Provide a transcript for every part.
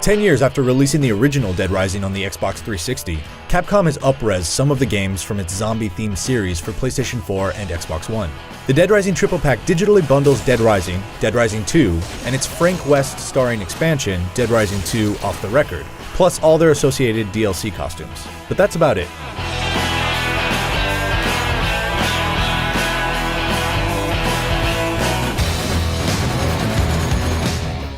10 years after releasing the original Dead Rising on the Xbox 360, Capcom has up-res some of the games from its zombie-themed series for PlayStation 4 and Xbox One. The Dead Rising Triple Pack digitally bundles Dead Rising 2, and its Frank West starring expansion, Dead Rising 2 Off the Record, plus all their associated DLC costumes. But that's about it.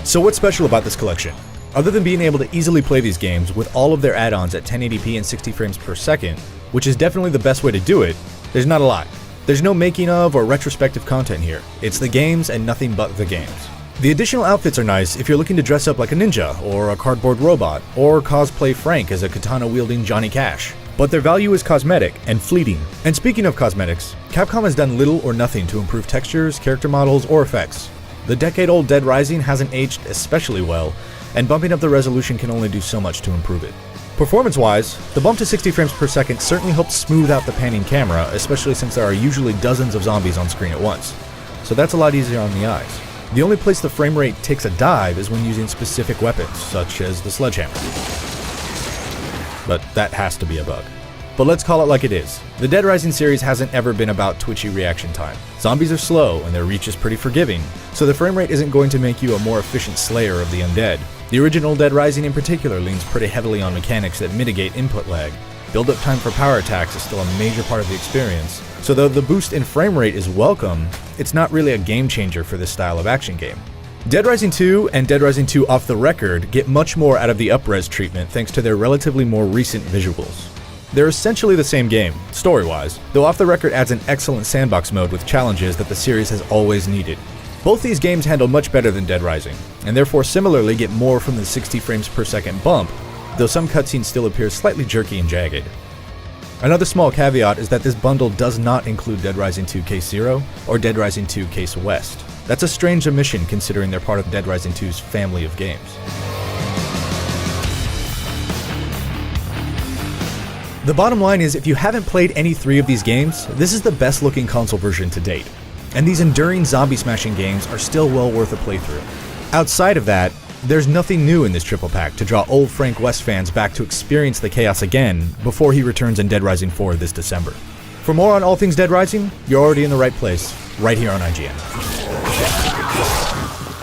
So what's special about this collection? Other than being able to easily play these games with all of their add-ons at 1080p and 60 frames per second, which is definitely the best way to do it, there's not a lot. There's no making of or retrospective content here. It's the games and nothing but the games. The additional outfits are nice if you're looking to dress up like a ninja or a cardboard robot, or cosplay Frank as a katana-wielding Johnny Cash. But their value is cosmetic and fleeting. And speaking of cosmetics, Capcom has done little or nothing to improve textures, character models, or effects. The decade-old Dead Rising hasn't aged especially well, and bumping up the resolution can only do so much to improve it. Performance-wise, the bump to 60 frames per second certainly helps smooth out the panning camera, especially since there are usually dozens of zombies on screen at once. So that's a lot easier on the eyes. The only place the frame rate takes a dive is when using specific weapons, such as the sledgehammer. But that has to be a bug. But let's call it like it is. The Dead Rising series hasn't ever been about twitchy reaction time. Zombies are slow and their reach is pretty forgiving, so the frame rate isn't going to make you a more efficient slayer of the undead. The original Dead Rising in particular leans pretty heavily on mechanics that mitigate input lag. Build-up time for power attacks is still a major part of the experience, so though the boost in frame rate is welcome, it's not really a game changer for this style of action game. Dead Rising 2 and Dead Rising 2 Off the Record get much more out of the up-res treatment thanks to their relatively more recent visuals. They're essentially the same game, story-wise, though Off the Record adds an excellent sandbox mode with challenges that the series has always needed. Both these games handle much better than Dead Rising, and therefore similarly get more from the 60 frames per second bump, though some cutscenes still appear slightly jerky and jagged. Another small caveat is that this bundle does not include Dead Rising 2 Case Zero or Dead Rising 2 Case West. That's a strange omission considering they're part of Dead Rising 2's family of games. The bottom line is, if you haven't played any three of these games, this is the best looking console version to date. And these enduring zombie smashing games are still well worth a playthrough. Outside of that, there's nothing new in this triple pack to draw old Frank West fans back to experience the chaos again before he returns in Dead Rising 4 this December. For more on all things Dead Rising, you're already in the right place, right here on IGN.